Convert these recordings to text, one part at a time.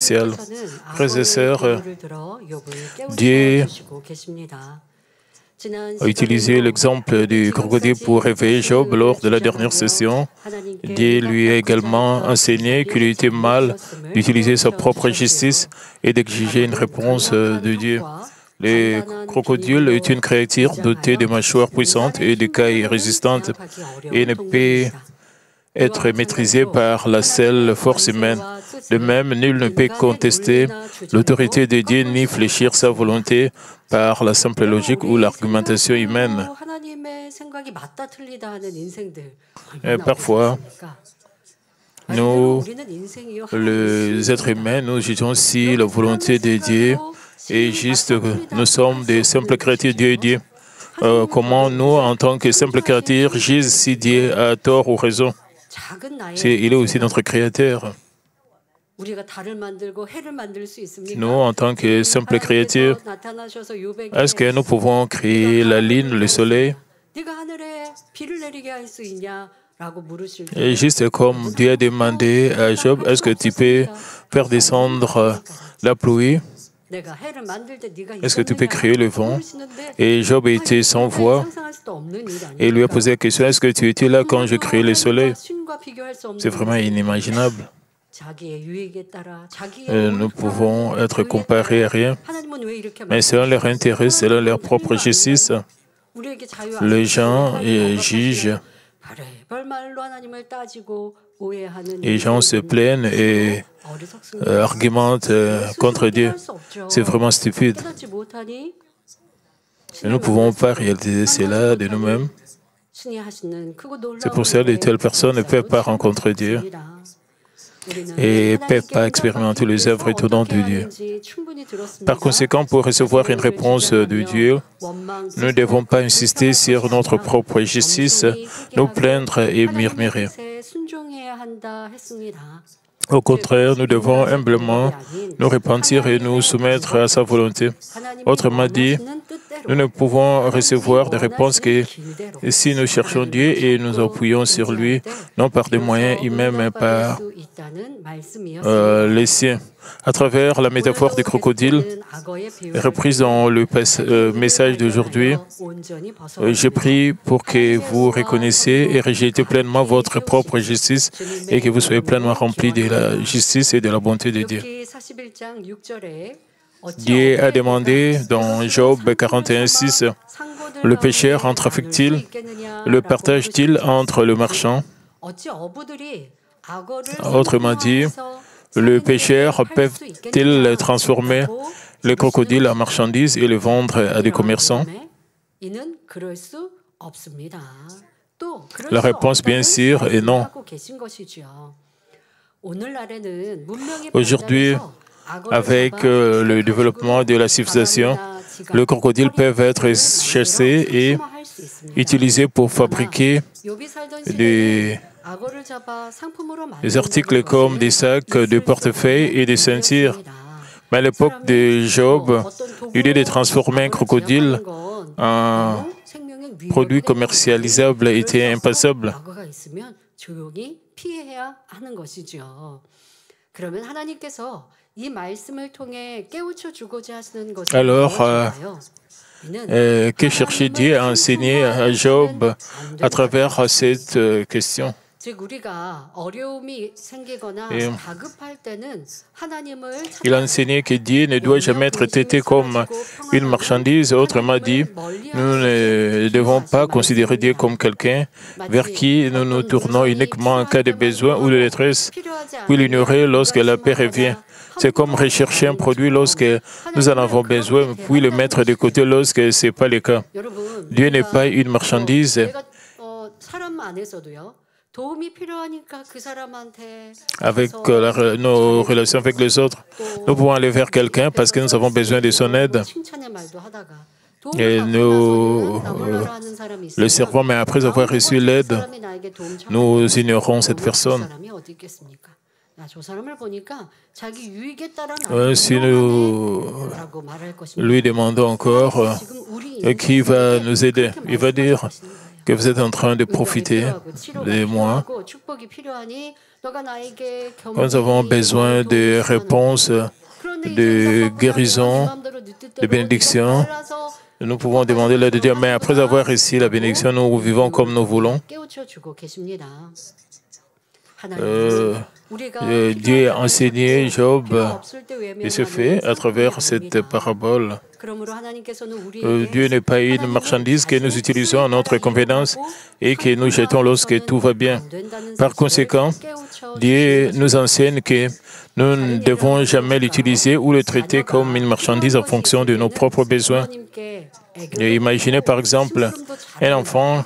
spécial. Frères et sœurs, Dieu a utilisé l'exemple du crocodile pour réveiller Job lors de la dernière session. Dieu lui a également enseigné qu'il était mal d'utiliser sa propre justice et d'exiger une réponse de Dieu. Le crocodile est une créature dotée de mâchoires puissantes et d'écailles résistantes et ne peut être maîtrisé par la seule force humaine. De même, nul ne peut contester l'autorité de Dieu ni fléchir sa volonté par la simple logique ou l'argumentation humaine. Et parfois, nous, les êtres humains, nous jugeons si la volonté de Dieu est juste. Nous sommes des simples créatures. Dieu dit comment nous, en tant que simples créatures, jugeons si Dieu a tort ou raison. Il est aussi notre créateur. Nous, en tant que simples créatures, est-ce que nous pouvons créer la lune, le soleil? Et juste comme Dieu a demandé à Job, est-ce que tu peux faire descendre la pluie? Est-ce que tu peux créer le vent? Et Job était sans voix et lui a posé la question, est-ce que tu étais là quand je créais le soleil? C'est vraiment inimaginable. Nous pouvons être comparés à rien, mais selon leur intérêt, selon leur propre justice, les gens jugent. Les gens se plaignent et argumentent contre Dieu. C'est vraiment stupide. Nous ne pouvons pas réaliser cela de nous-mêmes. C'est pour ça que de telles personnes ne peuvent pas rencontrer Dieu et ne peuvent pas expérimenter les œuvres étonnantes de Dieu. Par conséquent, pour recevoir une réponse de Dieu, nous ne devons pas insister sur notre propre justice, nous plaindre et murmurer. Au contraire, nous devons humblement nous repentir et nous soumettre à sa volonté. Autrement dit, nous ne pouvons recevoir des réponses que si nous cherchons Dieu et nous appuyons sur lui, non par des moyens humains, mais par les siens. À travers la métaphore du crocodile, reprise dans le message d'aujourd'hui, je prie pour que vous reconnaissiez et rejetez pleinement votre propre justice et que vous soyez pleinement remplis de la justice et de la bonté de Dieu. Dieu a demandé dans Job 41:6, le pécheur en trafique-t-il, le partage-t-il entre le marchand? Autrement dit, le pécheur peut-il transformer le crocodile en marchandise et le vendre à des commerçants? La réponse, bien sûr, est non. Aujourd'hui, avec le développement de la civilisation, le crocodile peut être chassé et utilisé pour fabriquer des articles comme des sacs, des portefeuilles et des ceintures. Mais à l'époque de Job, l'idée de transformer un crocodile en produit commercialisable était impensable. Alors, que cherchait Dieu à enseigner à Job à travers cette question? Il a enseigné que Dieu ne doit jamais être traité comme une marchandise. Autrement dit, nous ne devons pas considérer Dieu comme quelqu'un vers qui nous nous tournons uniquement en cas de besoin ou de détresse, puis l'ignorer lorsque la paix revient. C'est comme rechercher un produit lorsque nous en avons besoin, puis le mettre de côté lorsque ce n'est pas le cas. Dieu n'est pas une marchandise. Avec nos relations avec les autres, nous pouvons aller vers quelqu'un parce que nous avons besoin de son aide. Et nous le servons, mais après avoir reçu l'aide, nous ignorons cette personne. Si nous lui demandons encore qui va nous aider, il va dire que vous êtes en train de profiter de moi Quand nous avons besoin de réponses, de guérison, de bénédiction, nous pouvons demander l'aide de Dieu. Mais après avoir reçu la bénédiction, nous vivons comme nous voulons. Dieu a enseigné Job et ce fait à travers cette parabole. Dieu n'est pas une marchandise que nous utilisons à notre convenance et que nous jetons lorsque tout va bien. Par conséquent, Dieu nous enseigne que nous ne devons jamais l'utiliser ou le traiter comme une marchandise en fonction de nos propres besoins. Et imaginez par exemple un enfant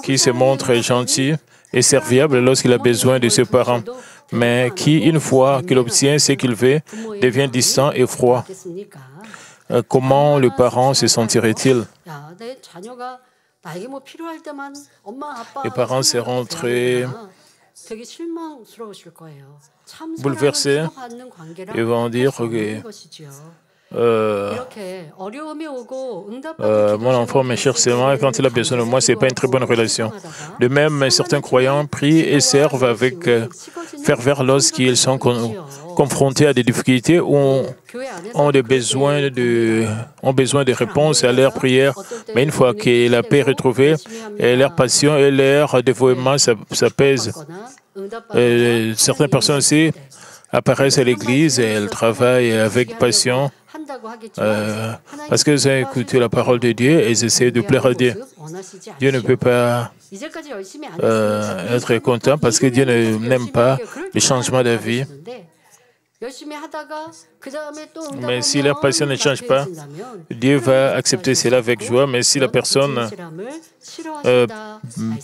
qui se montre gentil et serviable lorsqu'il a besoin de ses parents, mais qui, une fois qu'il obtient ce qu'il veut, devient distant et froid. Comment le parent se sentirait-il? Les parents seront très bouleversés et vont dire que mon enfant me cherche seulement quand il a besoin de moi, ce n'est pas une très bonne relation. De même, certains croyants prient et servent avec ferveur lorsqu'ils sont confrontés à des difficultés ou ont besoin de réponses à leurs prières. Mais une fois que la paix est retrouvée, et leur passion et leur dévouement s'apaisent. Certaines personnes aussi apparaissent à l'église et elles travaillent avec passion parce qu'elles ont écouté la parole de Dieu et elles essaient de plaire à Dieu. Dieu ne peut pas être content parce que Dieu n'aime pas le changement d'avis. Mais si la passion ne change pas, Dieu va accepter cela avec joie. Mais si la personne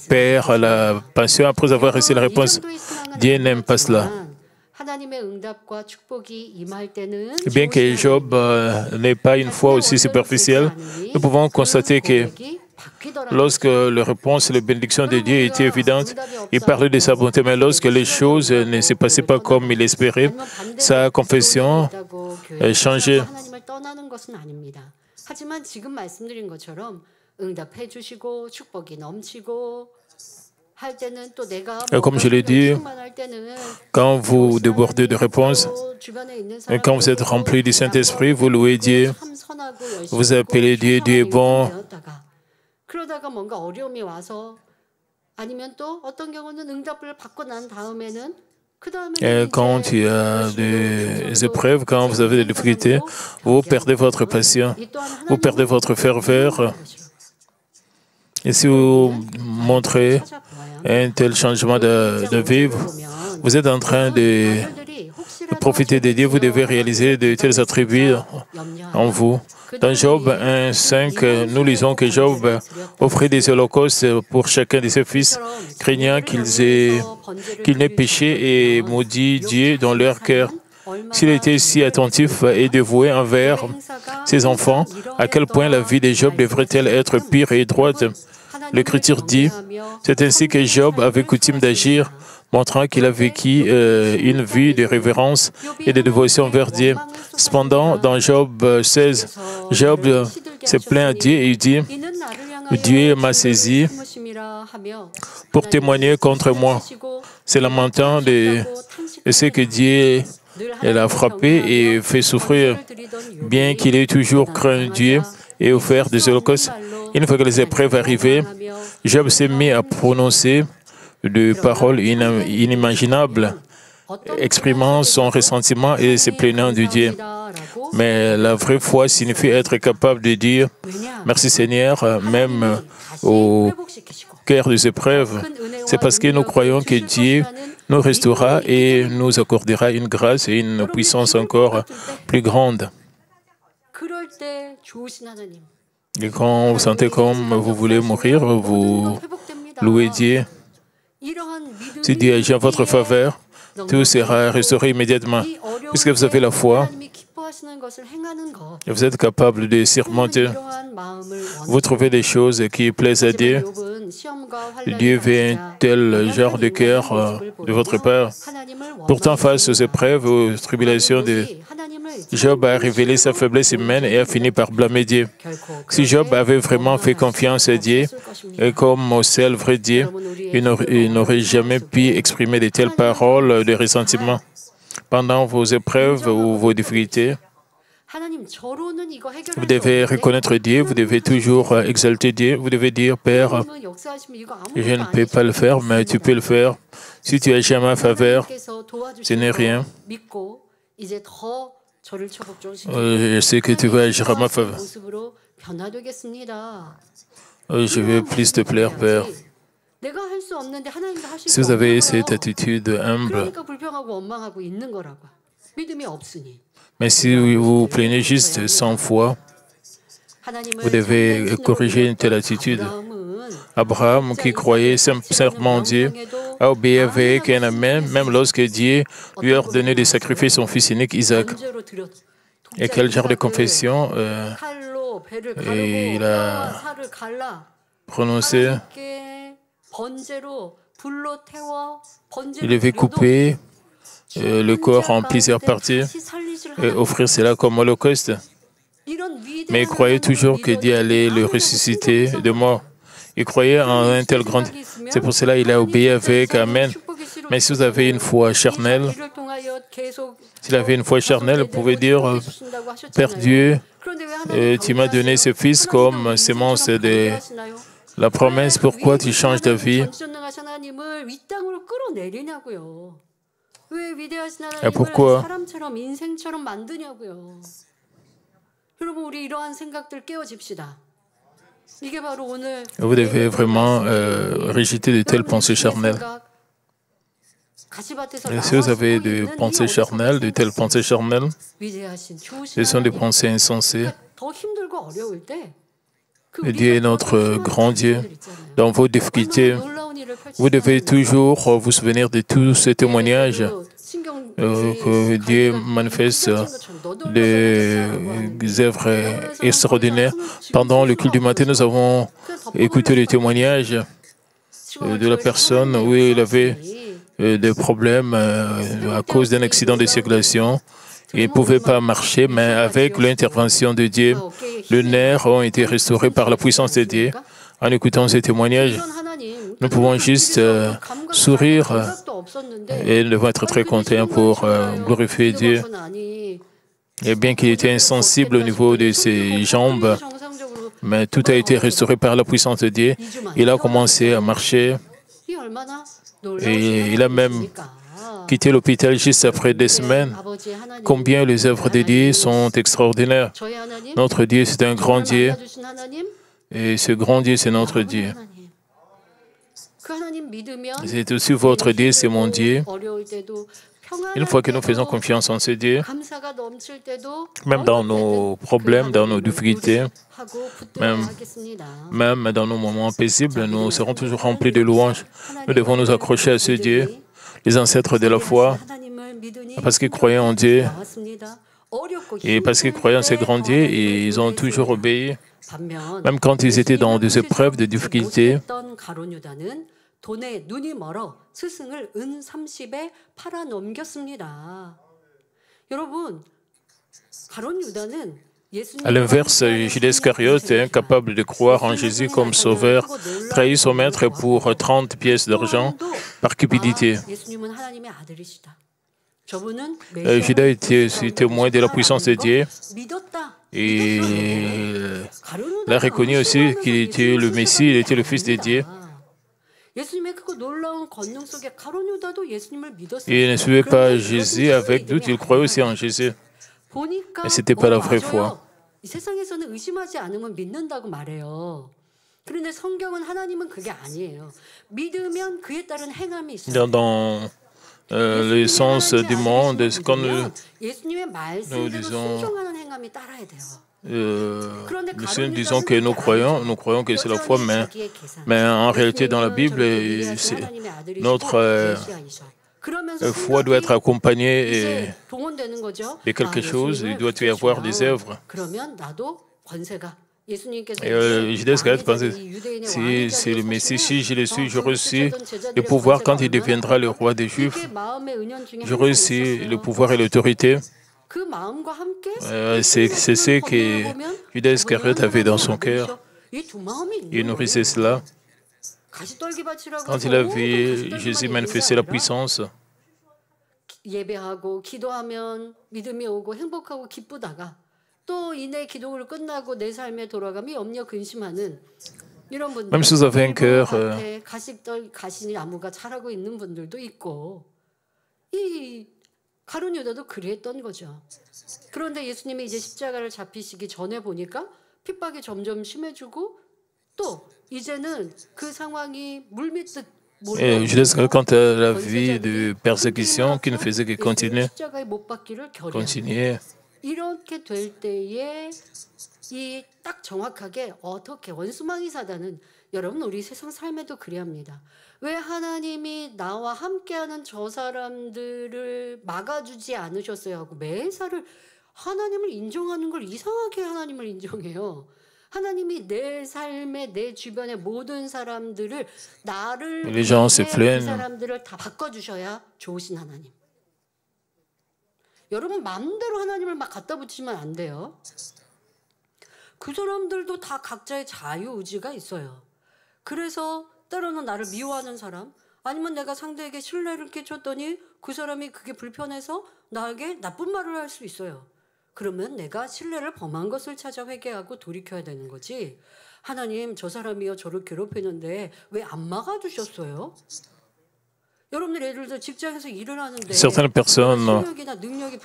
perd la passion après avoir reçu la réponse, Dieu n'aime pas cela. Bien que Job n'ait pas une foi aussi superficielle, nous pouvons constater que lorsque la réponse et la bénédiction de Dieu étaient évidentes, il parlait de sa bonté, mais lorsque les choses ne se passaient pas comme il espérait, sa confession a changé. Et comme je l'ai dit, quand vous débordez de réponses, et quand vous êtes rempli du Saint-Esprit, vous louez Dieu, vous appelez Dieu, Dieu est bon. Et quand il y a des épreuves, quand vous avez des difficultés, vous perdez votre passion, vous perdez votre ferveur. Et si vous montrez un tel changement de vie, vous êtes en train de profiter de Dieu, vous devez réaliser de tels attributs en vous. Dans Job 1:5, nous lisons que Job offrit des holocaustes pour chacun de ses fils, craignant qu'ils n'aient péché et maudit Dieu dans leur cœur. S'il était si attentif et dévoué envers ses enfants, à quel point la vie de Job devrait-elle être pure et droite? L'Écriture dit, c'est ainsi que Job avait coutume d'agir, montrant qu'il a vécu une vie de révérence et de dévotion vers Dieu. Cependant, dans Job 16, Job se plaint à Dieu et il dit, Dieu m'a saisi pour témoigner contre moi. Se lamentant de ce que Dieu l'a frappé et fait souffrir, bien qu'il ait toujours craint Dieu et offert des holocaustes. Une fois que les épreuves arrivaient, Job s'est mis à prononcer des paroles inimaginables, exprimant son ressentiment et se plaignant de Dieu. Mais la vraie foi signifie être capable de dire « Merci Seigneur », même au cœur des épreuves. C'est parce que nous croyons que Dieu nous restaurera et nous accordera une grâce et une puissance encore plus grande. Et quand vous sentez comme vous voulez mourir, vous louez Dieu. Si Dieu agit en votre faveur, tout sera restauré immédiatement. Puisque vous avez la foi, et vous êtes capable de surmonter. Vous trouvez des choses qui plaisent à Dieu. Dieu veut un tel genre de cœur de votre part. Pourtant, face aux épreuves, aux tribulations Job a révélé sa faiblesse humaine et a fini par blâmer Dieu. Si Job avait vraiment fait confiance à Dieu, et comme c'est le vrai Dieu, il n'aurait jamais pu exprimer de telles paroles de ressentiment. Pendant vos épreuves ou vos difficultés, vous devez reconnaître Dieu, vous devez toujours exalter Dieu, vous devez dire, Père, je ne peux pas le faire, mais tu peux le faire. Si tu agis à ma faveur, ce n'est rien. Je sais que tu vas agir à ma faveur. Je veux plus te plaire, Père. Si vous avez cette attitude humble, mais si vous plaignez juste 100 fois, vous devez corriger une telle attitude. Abraham, qui croyait sincèrement en Dieu, a obéi avec un amen, même lorsque Dieu lui a ordonné de sacrifier son fils unique, Isaac. Et quel genre de confession il a prononcé? Il devait couper le corps en plusieurs parties et offrir cela comme holocauste. Mais il croyait toujours que Dieu allait le ressusciter de mort. Il croyait en un tel grand. C'est pour cela qu'il a obéi avec Amen. Mais si vous avez une foi charnelle, s'il avait une foi charnelle, vous pouvez dire, Père Dieu, tu m'as donné ce fils comme sémence de la promesse, pourquoi tu changes de vie? Et pourquoi? Vous devez vraiment rejeter de telles pensées charnelles. Et si vous avez des pensées charnelles, de telles pensées charnelles, ce sont des pensées insensées. Et Dieu est notre grand Dieu. Dans vos difficultés, vous devez toujours vous souvenir de tous ces témoignages que Dieu manifeste des œuvres extraordinaires. Pendant le culte du matin, nous avons écouté les témoignages de la personne où il avait des problèmes à cause d'un accident de circulation. Il ne pouvait pas marcher, mais avec l'intervention de Dieu, les nerfs ont été restaurés par la puissance de Dieu. En écoutant ces témoignages, nous pouvons juste sourire et nous devons être très contents pour glorifier Dieu. Et bien qu'il était insensible au niveau de ses jambes, mais tout a été restauré par la puissance de Dieu. Il a commencé à marcher et il a même quitté l'hôpital juste après des semaines. Combien les œuvres de Dieu sont extraordinaires. Notre Dieu, c'est un grand Dieu. Et ce grand Dieu, c'est notre Dieu. C'est aussi votre Dieu, c'est mon Dieu. Une fois que nous faisons confiance en ce Dieu, même dans nos problèmes, dans nos difficultés, même dans nos moments paisibles, nous serons toujours remplis de louanges. Nous devons nous accrocher à ce Dieu, les ancêtres de la foi, parce qu'ils croyaient en Dieu. Et parce qu'ils croyaient en ce grand Dieu, ils ont toujours obéi. Même quand ils étaient dans des épreuves, des difficultés, à l'inverse, Judas Iscariote, incapable de croire en Jésus comme sauveur, trahit son maître pour 30 pièces d'argent par cupidité. Judas était aussi témoin de la puissance de Dieu. Et il a reconnu aussi qu'il était le Messie, il était le Fils de Dieu. Il ne suivait pas Jésus avec doute, il croyait aussi en Jésus. Mais ce n'était pas la vraie foi. Dans le sens du monde, quand nous disons que nous croyons que c'est la foi, mais en réalité, dans la Bible, notre foi doit être accompagnée de quelque chose, il doit y avoir des œuvres. Judas Iscariote pensait, si c'est le Messie, si je le suis, je reçus le pouvoir quand il deviendra le roi des Juifs. Je reçus le pouvoir et l'autorité. C'est ce que Judas Iscariote avait dans son cœur. Il nourrissait cela. Quand il a vu Jésus manifester la puissance, 예배하고 기도하면 믿음이 오고 행복하고 기쁘다가 또 이내 기도를 끝나고 내 삶에 돌아가면 염려 근심하는 이런 분들, même si vous avez un cœur 가시 나무가 자라고 있는 분들도 있고, 이 가룟 유다도 그랬던 거죠. 그런데 예수님이 이제 십자가를 잡히시기 전에 보니까 핍박이 점점 심해지고 또 이제는 그 상황이 물밀듯 Et Judas, quant à la vie de persécution qui ne faisait que continuer. 이렇게 될 때에 이 딱 정확하게 어떻게 원수망이 사단은 여러분 우리 세상 삶에도 그래합니다. 왜 하나님이 나와 함께하는 저 사람들을 막아주지 않으셨어요 하고 매사를 하나님을 인정하는 걸 이상하게 하나님을 인정해요. 하나님이 내 삶에 내 주변의 모든 사람들을 나를 위해 그 사람들을 다 바꿔주셔야 좋으신 하나님. 여러분 마음대로 하나님을 막 갖다 붙이면 안 돼요. 그 사람들도 다 각자의 자유의지가 있어요. 그래서 때로는 나를 미워하는 사람, 아니면 내가 상대에게 신뢰를 끼쳤더니 그 사람이 그게 불편해서 나에게 나쁜 말을 할 수 있어요. 그러면 내가 신뢰를 범한 것을 찾아 회개하고 돌이켜야 되는 거지. 하나님 저 사람이요 저를 괴롭히는데 왜 안 막아주셨어요? 여러분들 예를 들어 직장에서 일을 하는데 certaines personnes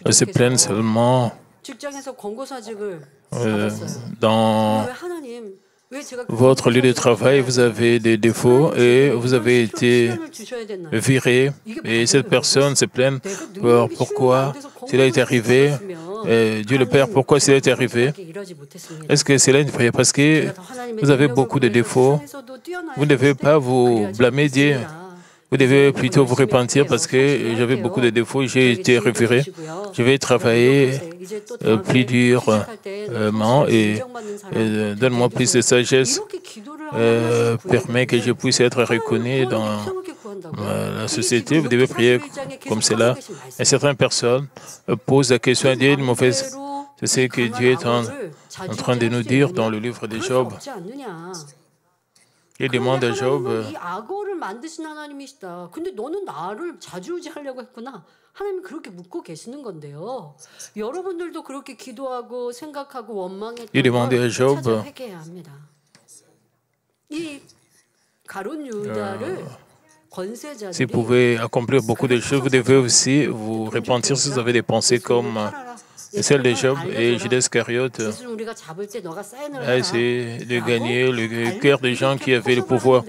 se plaignent seulement 직장에서 권고사직을 받았어요. dans 왜 하나님 votre lieu de travail, vous avez des défauts et vous avez été viré. Et cette personne se plaint pourquoi cela est arrivé. Dieu le Père, pourquoi cela est arrivé? Est-ce que cela est une prière? Parce que vous avez beaucoup de défauts. Vous ne devez pas vous blâmer Dieu. Vous devez plutôt vous repentir parce que j'avais beaucoup de défauts, j'ai été reviré. Je vais travailler plus durement et donne-moi plus de sagesse. Permet que je puisse être reconnu dans la société. Vous devez prier comme cela. Et certaines personnes posent la question à Dieu, une mauvaise. C'est ce que Dieu est en train de nous dire dans le livre de Job. Il demande à Job. 만드신 하나님이시다. 근데 너는 나를 좌지우지하려고 했구나. 하나님 그렇게 묻고 계시는 건데요. 여러분들도 그렇게 기도하고 생각하고 원망했던 걸 찾아 회개해야 합니다. 이 가룟 유다를 권세자들이 Si vous pouvez accomplir beaucoup de choses, vous devez aussi vous repentir si vous avez des pensées comme celle de Job et Judas Iscariote a essayé de gagner le cœur des gens qui avaient le pouvoir.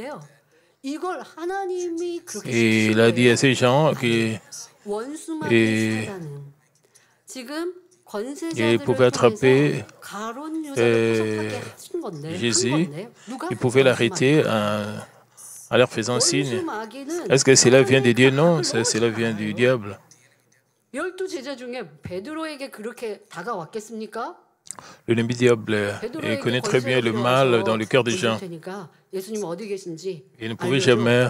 Et il a dit à ces gens qu'il pouvait attraper Jésus, il pouvait l'arrêter en leur faisant signe. Est-ce que cela vient de Dieu? Non, cela vient du diable. L'ennemi diable connaît très bien le mal dans le cœur des gens. Il ne pouvait jamais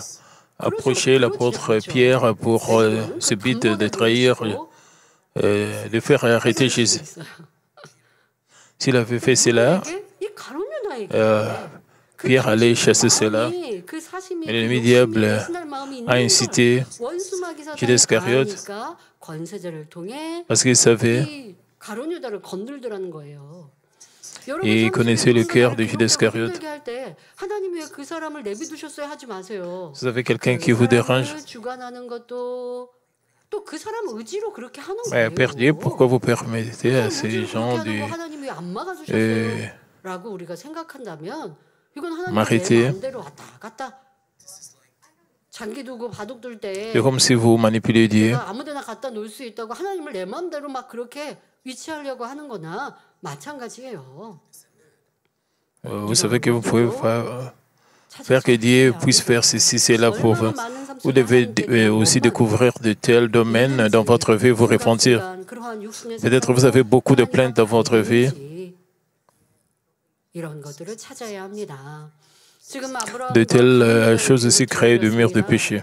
approcher l'apôtre Pierre pour ce but de trahir, de faire arrêter Jésus. S'il avait fait cela, Pierre allait chasser cela. Et l'ennemi diable a incité Judas Iscariote parce qu'il savait et il connaissait le cœur de Judas Iscariote. Vous avez quelqu'un qui vous dérange? Père Dieu, pourquoi vous permettez à ces gens de m'arrêter? C'est comme si vous manipulez Dieu. Vous savez que vous pouvez faire que Dieu puisse faire ceci, cela pour vous. Vous devez aussi découvrir de tels domaines dans votre vie, vous repentir. Peut-être vous avez beaucoup de plaintes dans votre vie. de telles choses aussi créent de murs de péché.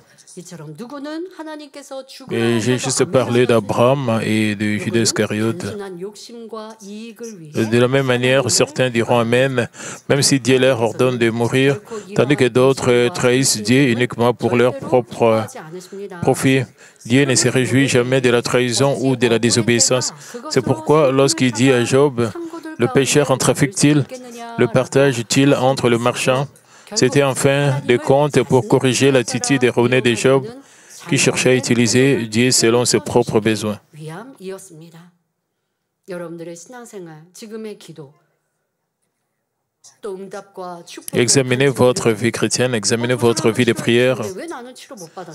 Et j'ai juste parlé d'Abraham et de Judas Iscariote. De la même manière, certains diront Amen, même si Dieu leur ordonne de mourir, tandis que d'autres trahissent Dieu uniquement pour leur propre profit. Dieu ne se réjouit jamais de la trahison ou de la désobéissance. C'est pourquoi, lorsqu'il dit à Job, le pécheur en trafique-t-il, le partage-t-il entre le marchand? C'était en fin de compte pour corriger l'attitude erronée de Job qui cherchait à utiliser Dieu selon ses propres besoins. Examinez votre vie chrétienne, examinez votre vie de prière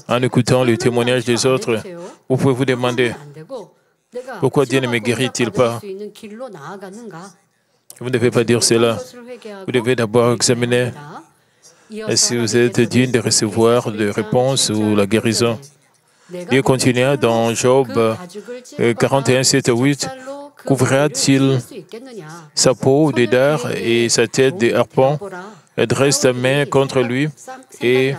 en écoutant le témoignage des autres. Vous pouvez vous demander, pourquoi Dieu ne me guérit-il pas? Vous ne devez pas dire cela. Vous devez d'abord examiner si vous êtes digne de recevoir des réponses ou la guérison. Dieu continua dans Job 41, 7 à 8. Couvrira-t-il sa peau de dard et sa tête de harpon? Dresse ta main contre lui et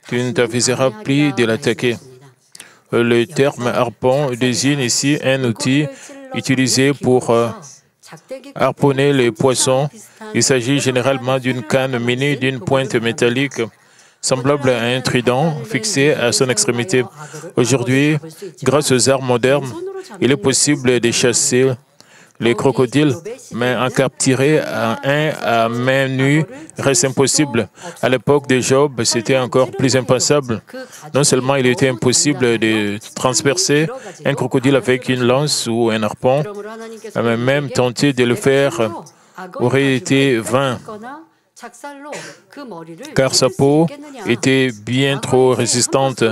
tu ne t'aviseras plus de l'attaquer. Le terme harpon désigne ici un outil utilisé pour harponner les poissons. Il s'agit généralement d'une canne munie d'une pointe métallique semblable à un trident fixé à son extrémité. Aujourd'hui, grâce aux armes modernes, il est possible de chasser les crocodiles, mais en capturer un à main nue reste impossible. À l'époque de Job, c'était encore plus impensable. Non seulement il était impossible de transpercer un crocodile avec une lance ou un harpon, mais même tenter de le faire aurait été vain, car sa peau était bien trop résistante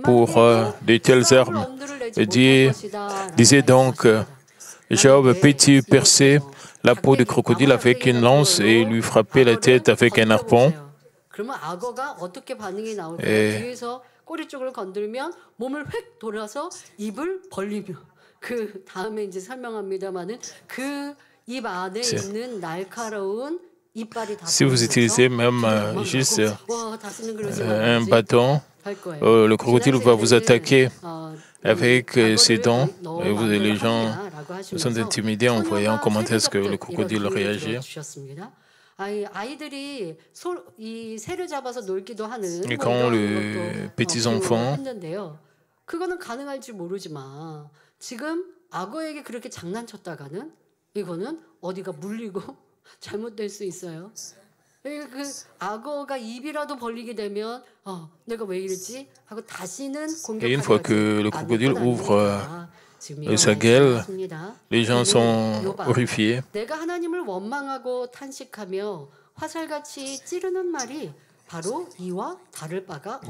pour de telles armes. Dieu disait donc, Job, peux-tu percer la peau du crocodile avec une lance et lui frapper la tête avec un harpon? Et si vous utilisez même juste un bâton, le crocodile va vous attaquer avec ses dents. Et les gens sont intimidés en voyant comment est-ce que le crocodile réagit. Et quand les petits enfants et une fois que le crocodile ouvre sa gueule, les gens sont horrifiés.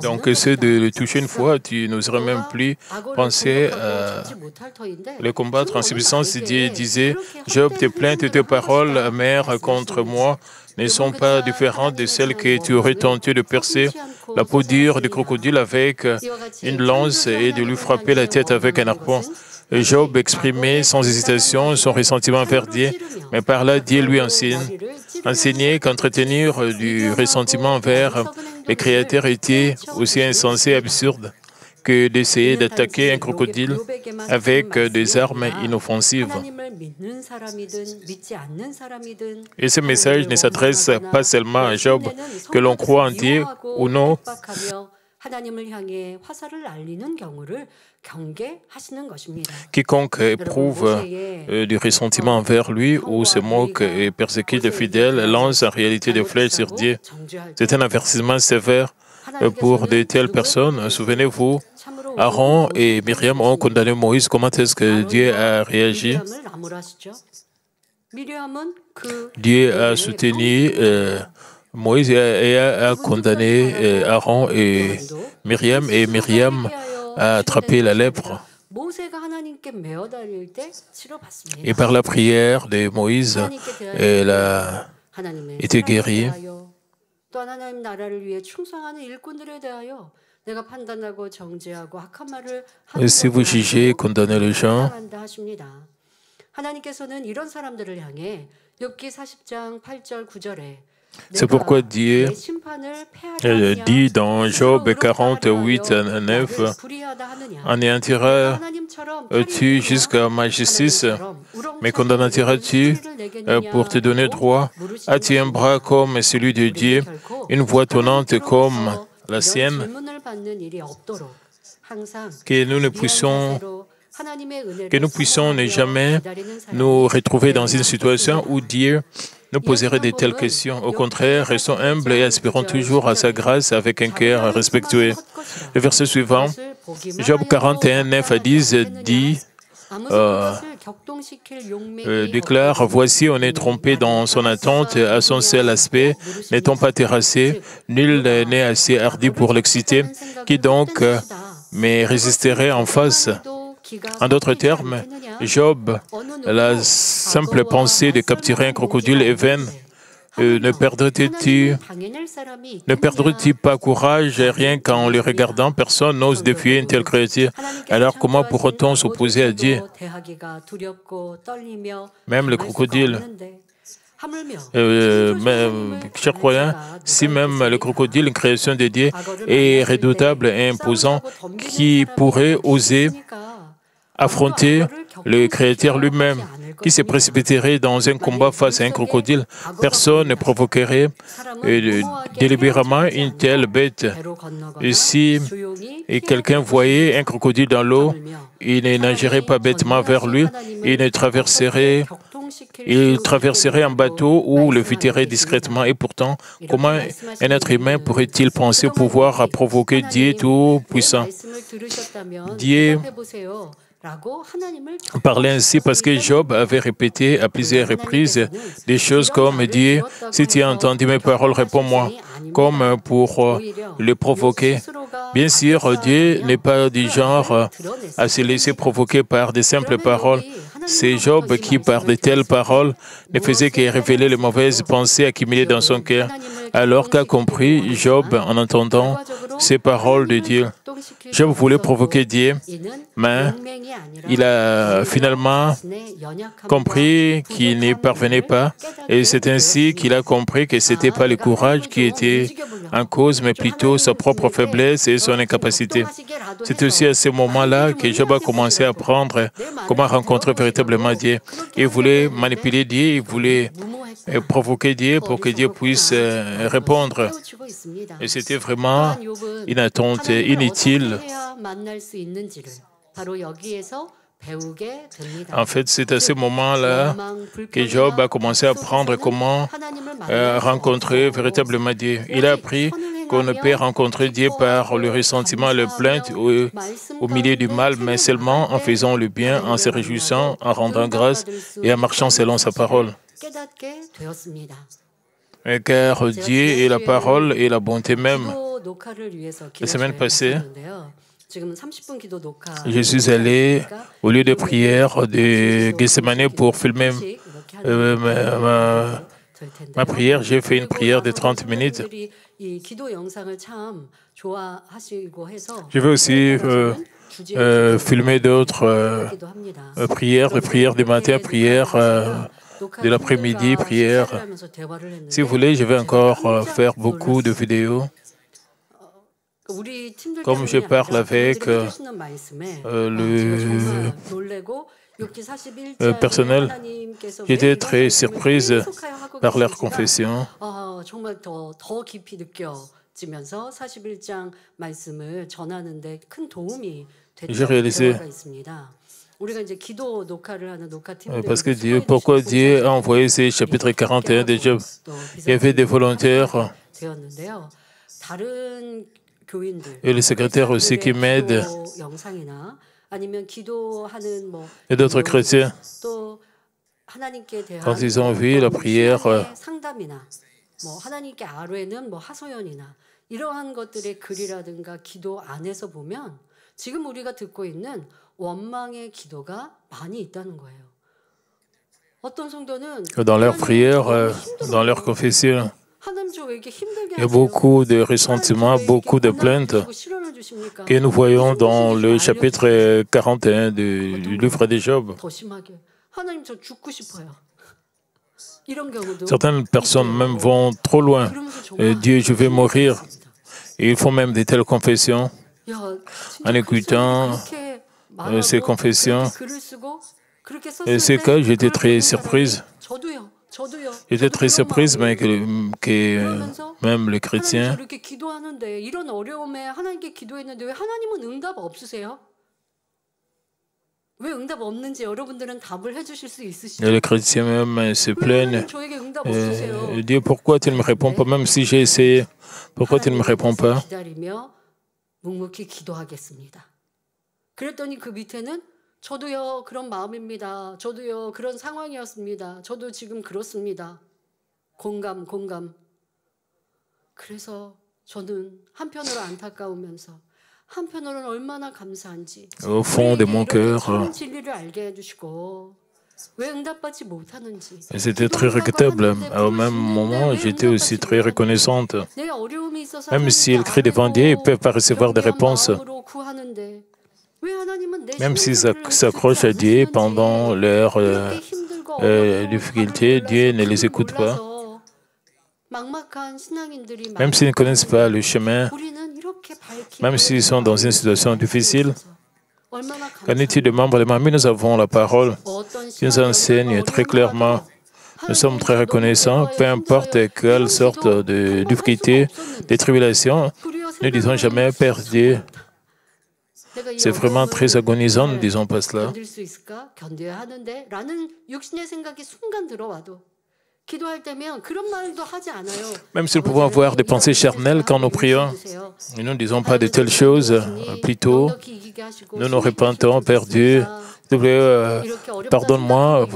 Donc, c'est de le toucher une fois, tu n'oserais même plus penser à le combattre. En substance, Dieu disait, Job, tes plaintes et tes paroles amères contre moi ne sont pas différentes de celles que tu aurais tenté de percer la peau dure du crocodile avec une lance et de lui frapper la tête avec un harpon. Et Job exprimait sans hésitation son ressentiment envers Dieu, mais par là, Dieu lui enseignait qu'entretenir du ressentiment envers les créateurs était aussi insensé et absurde que d'essayer d'attaquer un crocodile avec des armes inoffensives. Et ce message ne s'adresse pas seulement à Job, que l'on croit en Dieu ou non. Quiconque éprouve du ressentiment envers lui ou se moque et persécute les fidèles lance en réalité des flèches sur Dieu. C'est un avertissement sévère pour de telles personnes. Souvenez-vous, Aaron et Myriam ont condamné Moïse. Comment est-ce que Dieu a réagi? Dieu a soutenu Moïse et a condamné Aaron et Myriam a attrapé la lèpre. Et par la prière de Moïse, elle a été guérie. Et si vous jugez et condamnez les gens, C'est pourquoi Dieu dit dans Job 48, 9, anéantiras-tu jusqu'à ma justice, mais condamneras-tu pour te donner droit? As-tu un bras comme celui de Dieu, une voix tonnante comme la sienne? Que nous puissions ne jamais nous retrouver dans une situation où Dieu nous poserait de telles questions. Au contraire, restons humbles et aspirons toujours à sa grâce avec un cœur respectueux. Le verset suivant, Job 41, 9 à 10, déclare, « Voici, on est trompé dans son attente, à son seul aspect, n'est-on pas terrassé? Nul n'est assez hardi pour l'exciter. Qui donc me résisterait en face? » En d'autres termes, Job, la simple pensée de capturer un crocodile est vaine. Ne perdrais-tu pas courage rien qu'en le regardant? Personne n'ose défier une telle créature. Alors comment pourrait-on s'opposer à Dieu? Même le crocodile. Chers croyants, si même le crocodile, une création de Dieu, est redoutable et imposant, qui pourrait oser affronter le Créateur lui-même, qui se précipiterait dans un combat face à un crocodile? Personne ne provoquerait délibérément une telle bête. Et si quelqu'un voyait un crocodile dans l'eau, il ne nagerait pas bêtement vers lui, il traverserait un bateau ou le fuirait discrètement. Et pourtant, comment un être humain pourrait-il penser pouvoir provoquer Dieu Tout-Puissant? Dieu parlait ainsi parce que Job avait répété à plusieurs reprises des choses comme « Dieu, si tu as entendu mes paroles, réponds-moi », comme pour le provoquer. Bien sûr, Dieu n'est pas du genre à se laisser provoquer par de simples paroles. C'est Job qui, par de telles paroles, ne faisait que révéler les mauvaises pensées accumulées dans son cœur. Alors qu'a compris Job en entendant ces paroles de Dieu? Job voulait provoquer Dieu, mais il a finalement compris qu'il n'y parvenait pas, et c'est ainsi qu'il a compris que ce n'était pas le courage qui était en cause, mais plutôt sa propre faiblesse et son incapacité. C'est aussi à ce moment-là que Job a commencé à apprendre comment rencontrer véritablement Dieu. Il voulait manipuler Dieu, il voulait provoquer Dieu pour que Dieu puisse répondre. Et c'était vraiment une attente inutile. En fait, c'est à ce moment-là que Job a commencé à apprendre comment rencontrer véritablement Dieu. Il a appris qu'on ne peut rencontrer Dieu par le ressentiment, la plainte au milieu du mal, mais seulement en faisant le bien, en se réjouissant, en rendant grâce et en marchant selon sa parole. Car Dieu est la parole et la bonté même. La semaine passée, je suis allé au lieu de prière de Gethsemane pour filmer ma prière. J'ai fait une prière de 30 minutes. Je vais aussi filmer d'autres prières, de prières du matin, prières de l'après-midi, prières. Si vous voulez, je vais encore faire beaucoup de vidéos. Comme je parle avec le personnel, j'étais très surprise par leur confession. J'ai réalisé parce que Dieu, pourquoi Dieu a envoyé ces chapitres 41 de Job? Il y avait des volontaires et les secrétaires aussi qui m'aident et d'autres chrétiens. Quand ils ont vu la prière, dans leur prière, dans leur confession, il y a beaucoup de ressentiments, beaucoup de plaintes que nous voyons dans le chapitre 41 du livre de Job. Certaines personnes même vont trop loin. Dieu, je vais mourir. Et ils font même de telles confessions. En écoutant ces confessions, et ces cas, j'étais très surprise. J'étais très surprise, mais que même les chrétiens, et les chrétiens même se plaignent. Dieu, pourquoi tu ne me réponds pas, même si j'ai essayé, pourquoi tu ne me réponds pas? 그랬더니 그 밑에는 저도요 그런 마음입니다. 저도요 그런 상황이었습니다. 저도 지금 그렇습니다. 공감. 그래서 저는 한편으로 안타까우면서 한편으로는 얼마나 감사한지. Au fond de mon cœur, 진리를 알게 해주시고 왜 응답받지 못하는지. c'était très regrettable. Au même moment, j'étais aussi très reconnaissante. Même s'ils crient devant Dieu, ils ne peuvent pas recevoir de réponse. Même s'ils s'accrochent à Dieu pendant leurs difficultés, Dieu ne les écoute pas. Même s'ils ne connaissent pas le chemin, même s'ils sont dans une situation difficile, qu'en est-il des membres de Mamie? Nous avons la parole qui nous enseigne très clairement. Nous sommes très reconnaissants, peu importe quelle sorte de difficulté, de tribulation, nous ne disons jamais perdu. C'est vraiment très agonisant, ne disons pas cela. Même si nous pouvons avoir des pensées charnelles quand nous prions, nous ne disons pas de telles choses. Plutôt, nous nous repentons, Père Dieu, s'il te plaît, pardonne-moi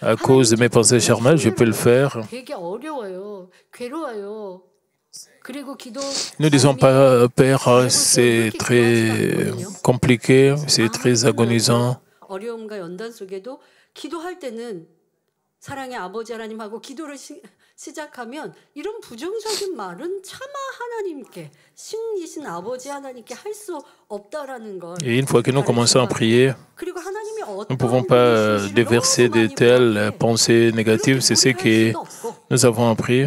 à cause de mes pensées charnelles, je peux le faire. Nous ne disons pas, Père, c'est très compliqué, c'est très agonisant. 사랑의 아버지 하나님하고 기도를 시작하면 이런 부정적인 말은 차마 하나님께 신이신 아버지 하나님께 할 수 없다라는 걸. Et une fois que nous commençons à prier, nous ne pouvons pas déverser de telles pensées négatives. C'est ce que nous avons appris.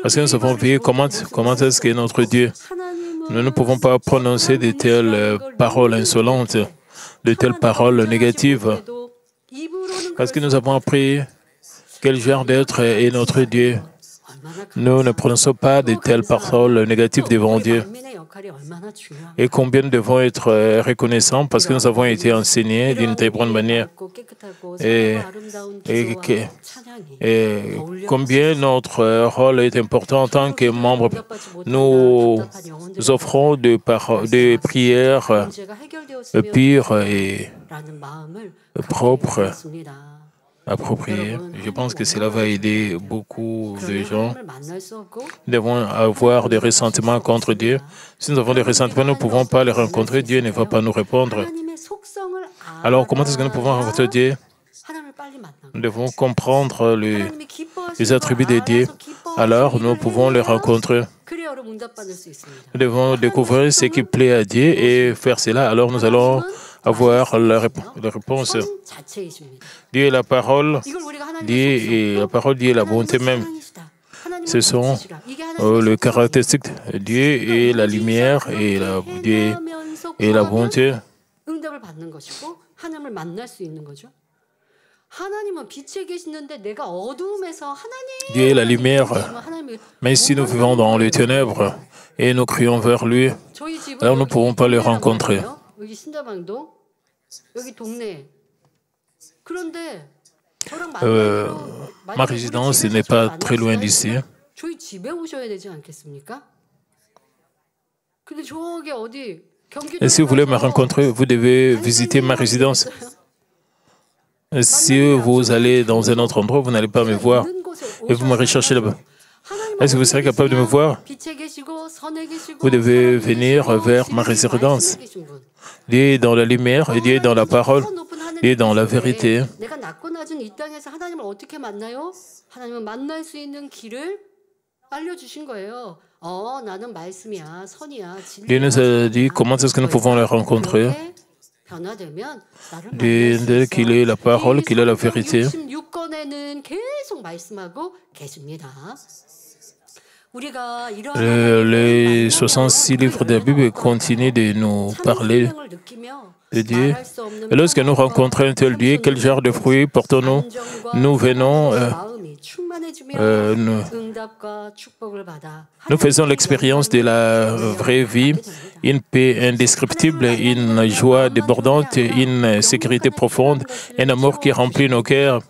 Parce que nous avons vu comment est-ce que notre Dieu, nous ne pouvons pas prononcer de telles paroles insolentes, de telles paroles négatives. Parce que nous avons appris quel genre d'être est notre Dieu. Nous ne prononçons pas de telles paroles négatives devant Dieu. Et combien nous devons être reconnaissants parce que nous avons été enseignés d'une très bonne manière. Et combien notre rôle est important en tant que membres. Nous offrons des prières pures et propres, appropriées. Je pense que cela va aider beaucoup de gens. Nous devons avoir des ressentiments contre Dieu. Si nous avons des ressentiments, nous ne pouvons pas les rencontrer. Dieu ne va pas nous répondre. Alors, comment est-ce que nous pouvons rencontrer Dieu? Nous devons comprendre les attributs de Dieu. Alors, nous pouvons les rencontrer. Nous devons découvrir ce qui plaît à Dieu et faire cela. Alors, nous allons avoir la réponse. Dieu est la parole, Dieu est la bonté même. Ce sont les caractéristiques. Dieu est la lumière et Dieu est la bonté. Dieu est la lumière. Mais si nous vivons dans les ténèbres et nous crions vers lui, alors nous ne pouvons pas le rencontrer. Ma résidence n'est pas très loin d'ici. Et si vous voulez me rencontrer, vous devez visiter ma résidence. Si vous allez dans un autre endroit, vous n'allez pas me voir et vous me recherchez là-bas. Est-ce que vous serez capable de me voir? Vous devez venir vers ma résidence. Dieu est dans la lumière, et Dieu est dans la parole, Dieu est dans la vérité. Dieu nous a dit comment est-ce que nous pouvons le rencontrer. qu'il est la parole, qu'il est la vérité. Les 66 livres de la Bible continuent de nous parler de Dieu. Et lorsque nous rencontrons un tel Dieu, quel genre de fruits portons-nous? Nous venons, nous faisons l'expérience de la vraie vie, une paix indescriptible, une joie débordante, une sécurité profonde, un amour qui remplit nos cœurs.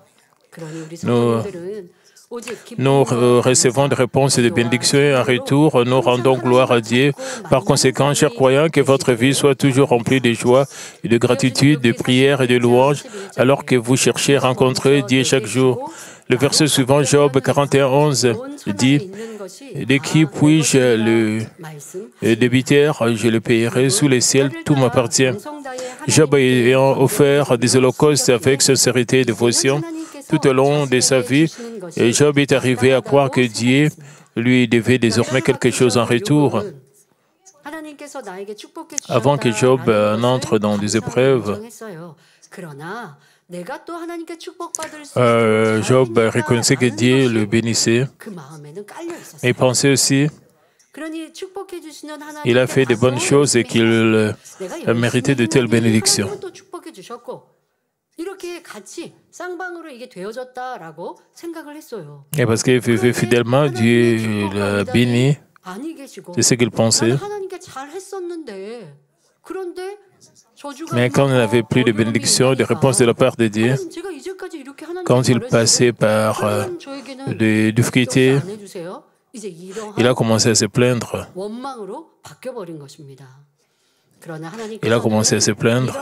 Nous recevons des réponses et des bénédictions et en retour, nous rendons gloire à Dieu. Par conséquent, chers croyants, que votre vie soit toujours remplie de joie et de gratitude, de prière et de louange, alors que vous cherchez à rencontrer Dieu chaque jour. Le verset suivant, Job 41:11, dit « De qui puis-je le débiteur? Je le payerai sous les ciels, tout m'appartient. » Job ayant offert des holocaustes avec sincérité et dévotion tout au long de sa vie, et Job est arrivé à croire que Dieu lui devait désormais quelque chose en retour. Avant que Job n'entre dans des épreuves, Job reconnaissait que Dieu le bénissait et pensait aussi qu'il a fait de bonnes choses et qu'il méritait de telles bénédictions. Et parce qu'il vivait fidèlement, Dieu l'a béni. C'est ce qu'il pensait. Mais quand il n'avait plus de bénédiction, de réponse de la part de Dieu, quand il passait par des difficultés, il a commencé à se plaindre. Il a commencé à se plaindre.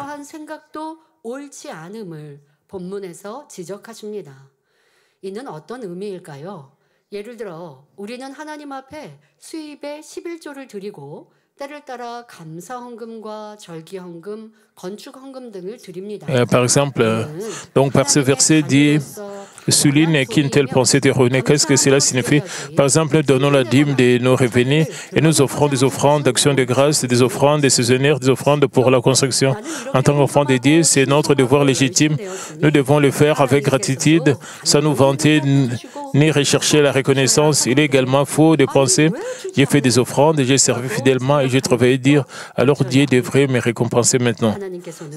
옳지 않음을 본문에서 지적하십니다. 이는 어떤 의미일까요? 예를 들어 우리는 하나님 앞에 수입의 11조를 드리고 때를 따라 감사헌금과 절기헌금, 건축헌금 등을 드립니다. Par exemple, donc par ce verset dit souligne qu'une telle pensée est erronée. Qu'est-ce que cela signifie? Par exemple, nous donnons la dîme de nos revenus et nous offrons des offrandes d'action de grâce, des offrandes de saisonnières, des offrandes pour la construction. En tant qu'enfants de Dieu, c'est notre devoir légitime. Nous devons le faire avec gratitude, sans nous vanter ni rechercher la reconnaissance. Il est également faux de penser j'ai fait des offrandes, j'ai servi fidèlement et j'ai travaillé dire alors Dieu devrait me récompenser maintenant.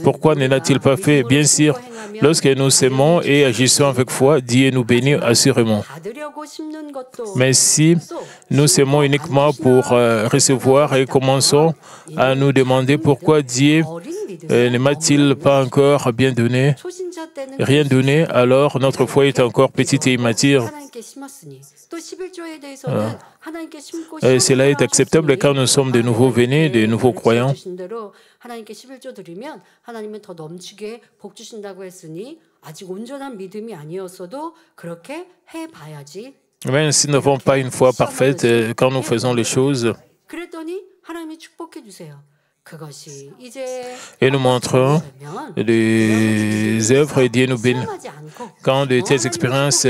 Pourquoi ne l'a-t-il pas fait? Bien sûr, lorsque nous s'aimons et agissons avec foi, Dieu nous bénit assurément. Mais si nous s'aimons uniquement pour recevoir et commençons à nous demander pourquoi Dieu ne m'a-t-il pas encore bien donné, rien donné, alors notre foi est encore petite et immature. Cela est acceptable quand nous sommes de nouveaux venus, de nouveaux croyants. Même si nous n'avons pas une foi parfaite, quand nous faisons les choses, et nous montrons des œuvres et Dieu nous bénit. Quand de telles expériences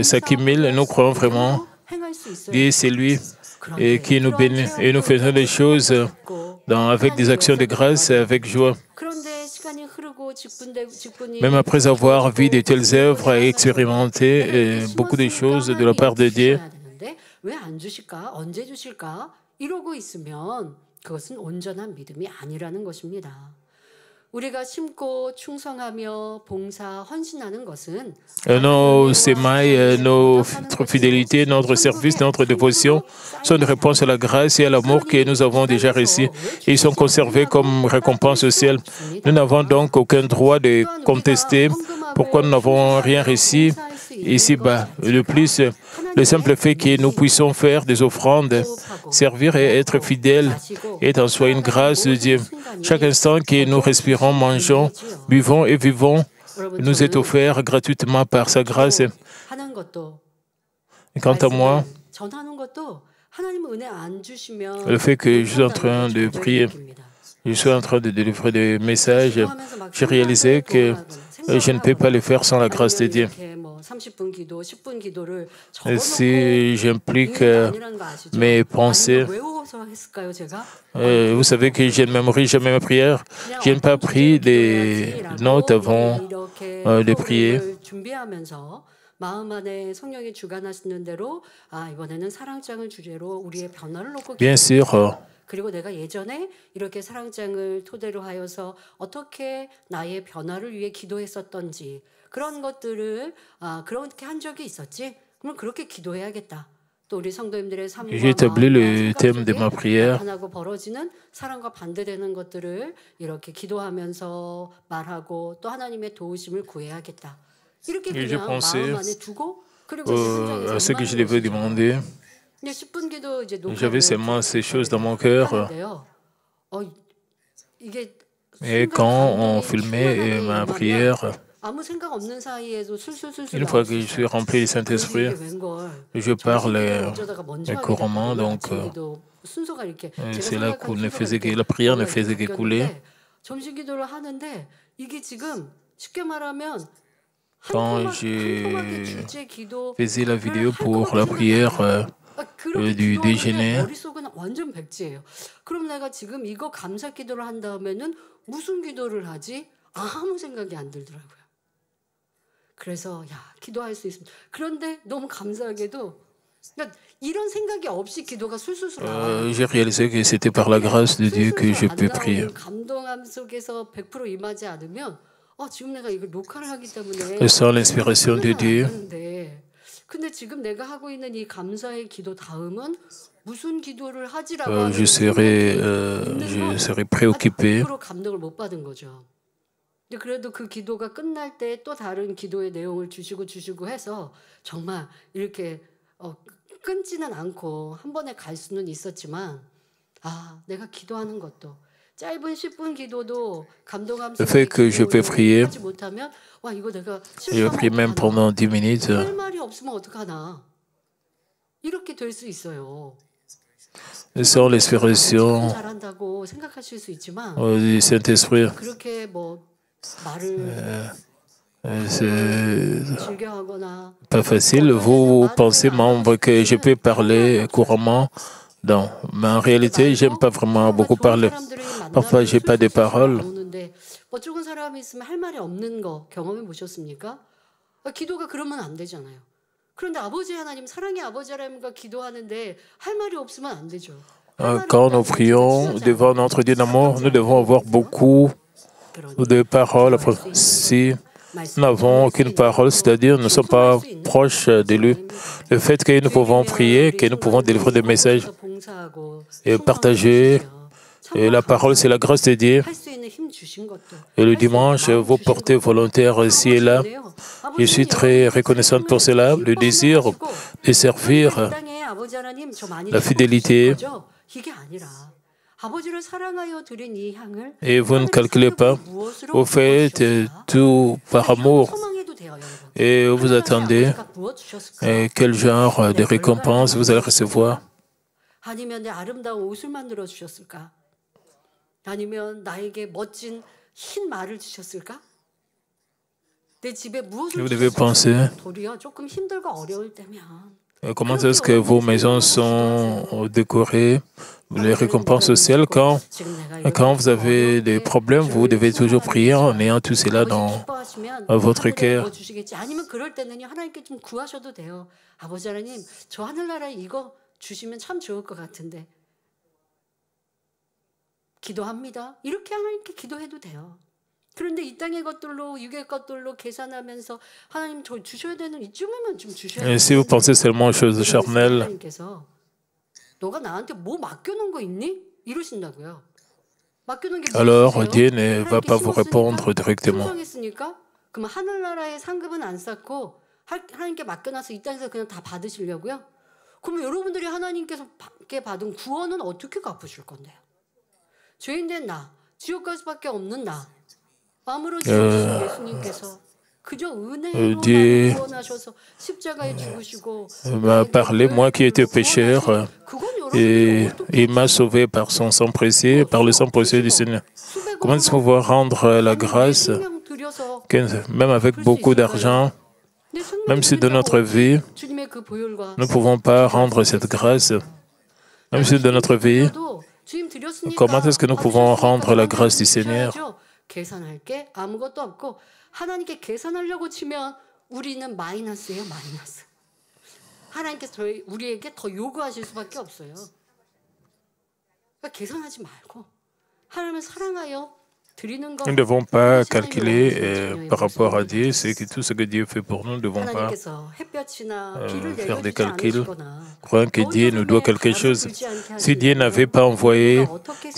s'accumulent, nous croyons vraiment Dieu c'est lui qui nous bénit et nous faisons les choses avec des actions de grâce, avec joie. Même après avoir vu de telles œuvres et expérimenté beaucoup de choses de la part de Dieu, 이러고 있으면 그것은 온전한 믿음이 아니라는 것입니다. 우리가 심고 충성하며 봉사 헌신하는 것은 nos semailles, notre fidélité, notre service, notre dévotion sont des réponses à la grâce et à l'amour que nous avons déjà reçus. Ils sont conservés comme récompense au ciel. Nous n'avons donc aucun droit de contester pourquoi nous n'avons rien reçu ici-bas. De plus, le simple fait que nous puissions faire des offrandes, servir et être fidèles est en soi une grâce de Dieu. Chaque instant que nous respirons, mangeons, buvons et vivons nous est offert gratuitement par sa grâce. Et quant à moi, le fait que je suis en train de prier, je suis en train de délivrer des messages, j'ai réalisé que je ne peux pas le faire sans la grâce de Dieu. Si j'implique mes pensées, vous savez que je ne mémorise jamais mes prières. Je n'ai pas pris des notes avant de prier. Bien sûr, 그리고 내가 예전에 이렇게 사랑장을 토대로 하여서 어떻게 나의 변화를 위해 기도했었던지 그런 것들을 그렇게 한 적이 있었지. 그럼 그렇게 기도해야겠다. 또 우리 성도님들의 삶과 le thème de ma prière. 나타나고 벌어지는 사랑과 반대되는 것들을 이렇게 기도하면서 말하고 또 하나님의 도우심을 구해야겠다. 이렇게 그냥 마음 안에 두고 그리고 à ce que je devais demander. J'avais seulement ces choses dans mon cœur. Et quand on filmait ma prière, une fois que je suis rempli du Saint-Esprit, je parle couramment, donc c'est là qu'on ne faisait que la prière ne faisait qu'écouler. Quand je faisais la vidéo pour la prière du déjeuner, 그럼 내가 지금 이거 감사 기도를 한 다음에는 무슨 기도를 하지? 아무 생각이 안 들더라고요. 그래서 기도할 수 있습니다. 그런데 너무 감사하게도 그러니까 이런 생각이 없이 기도가 술술술 나와요. J'ai réalisé que c'était par la grâce de Dieu que je peux prier. 감동함 속에서 100% 임하지 않으면 지금 내가 이걸 녹화를 하기 때문에 Sans l'inspiration de Dieu, 근데 지금 내가 하고 있는 이 감사의 기도 다음은 무슨 기도를 하지라고 je serai préoccupé. 감동을 못 받은 거죠. 근데 그래도 그 기도가 끝날 때 또 다른 기도의 내용을 주시고 해서 정말 이렇게 끊지는 않고 한 번에 갈 수는 있었지만 내가 기도하는 것도 짧은 10분 기도도 감동함 Le fait que je peux prier, 하지 못하면 이거 내가 je prie même pendant 10 minutes. 할 말이 없으면 어떡하나 이렇게 될 수 있어요. Sans l'inspiration 잘한다고 생각하실 수 있지만 du Saint-Esprit, 그렇게 말을 c'est 즐겨하거나 pas facile. Vous pensez, membre, que je peux parler couramment. Non, mais en réalité, j'aime pas vraiment beaucoup parler. Parfois, j'ai pas de paroles. 어쩌고 사람이 있으면 할 말이 없는 거 경험해 보셨습니까? 기도가 그러면 안 되잖아요. 그런데 아버지 하나님, 사랑의 아버지 하나님과 기도하는데 할 말이 없으면 안 되죠. Quand nous prions devant notre Dieu d'amour, nous devons avoir beaucoup de paroles. Si nous n'avons aucune parole, c'est-à-dire nous ne sommes pas proches de lui, le fait que nous pouvons prier, que nous pouvons délivrer des messages et partager, et la parole, c'est la grâce de Dieu. Et le dimanche, vous portez volontaire ici et là. Je suis très reconnaissante pour cela, le désir de servir, la fidélité. Et vous ne calculez pas, vous faites tout par amour et vous attendez quel genre de récompense vous allez recevoir. Vous devez penser comment est-ce que vos maisons sont décorées, les récompenses sociales. Quand vous avez des problèmes, vous devez toujours prier en ayant tout cela dans votre cœur. 기도합니다. 이렇게 하나님께 기도해도 돼요. 그런데 이 땅의 것들로 육의 것들로 계산하면서 하나님 저 주셔야 되는 이쯤이면 좀 주셔야 돼요. Si vous pensez seulement aux choses charnelles, 하나님께서 너가 나한테 뭐 맡겨놓은 거 있니? 이러신다고요. 맡겨놓은 게 alors Dieu ne va pas vous répondre directement. 충성했으니까 그럼 하늘나라의 상급은 안 쌓고 하나님께 맡겨놔서 이 땅에서 그냥 다 받으시려고요? 그럼 여러분들이 하나님께서 받은 구원은 어떻게 갚으실 건데요? 죄인된 나, 지옥 갈 수밖에 없는 나, 아무런 죄 없으신 예수님께서 그저 은혜로 나를 구원하셔서 십자가에 죽으시고 m'a parlé, moi qui étais pécheur, et il m'a sauvé par son sang précieux, par le sang précieux du Seigneur. Comment est-ce qu'on va rendre la grâce, même avec beaucoup d'argent, Même si dans notre vie, nous ne pouvons pas rendre cette grâce, même si dans notre vie, comment est-ce que nous pouvons rendre la grâce du Seigneur? 계산할게 아무것도 없고 하나님께 계산하려고 치면 우리는 마이너스예요, 마이너스. 하나님께서 우리에게 더 요구하실 수밖에 없어요. 그러니까 계산하지 말고 하나님을 사랑하여 Nous ne devons pas calculer par rapport à Dieu, c'est que tout ce que Dieu fait pour nous, nous ne devons pas faire des calculs, croyant que Dieu nous doit quelque chose. Si Dieu n'avait envoyé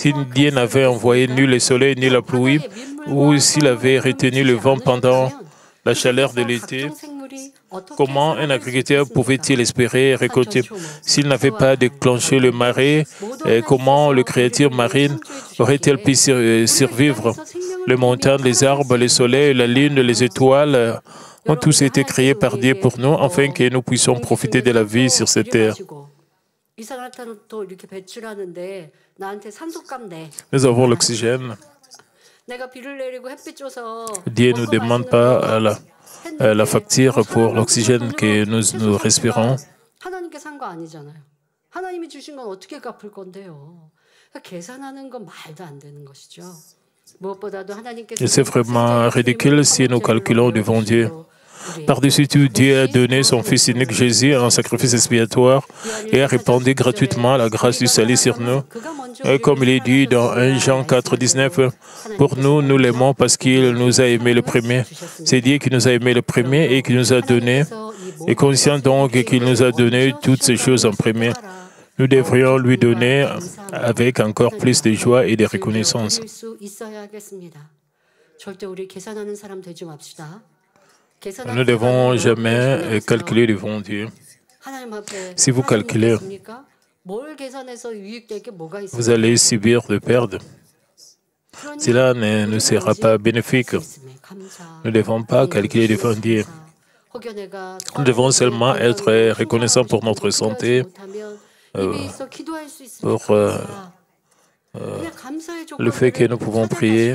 ni le soleil ni la pluie, ou s'il avait retenu le vent pendant la chaleur de l'été, comment un agriculteur pouvait-il espérer récolter? S'il n'avait pas déclenché le marais, comment les créatures marines auraient-elles pu survivre? Les montagnes, les arbres, le soleil, la lune, les étoiles ont tous été créés par Dieu pour nous, afin que nous puissions profiter de la vie sur cette terre. Nous avons l'oxygène. Dieu ne nous demande pas la facture pour l'oxygène que nous respirons. Et c'est vraiment ridicule si nous calculons devant Dieu. Par-dessus tout, Dieu a donné son Fils unique Jésus en sacrifice expiatoire et a répandu gratuitement la grâce du salut sur nous. Et comme il est dit dans 1 Jean 4, 19, pour nous, nous l'aimons parce qu'il nous a aimés le premier. C'est Dieu qui nous a aimés le premier et qui nous a donné, et conscient donc qu'il nous a donné toutes ces choses en premier. Nous devrions lui donner avec encore plus de joie et de reconnaissance. Nous ne devons jamais calculer devant Dieu. Si vous calculez, vous allez subir de pertes. Cela ne sera pas bénéfique. Nous ne devons pas calculer devant Dieu. Nous devons seulement être reconnaissants pour notre santé, pour le fait que nous pouvons prier.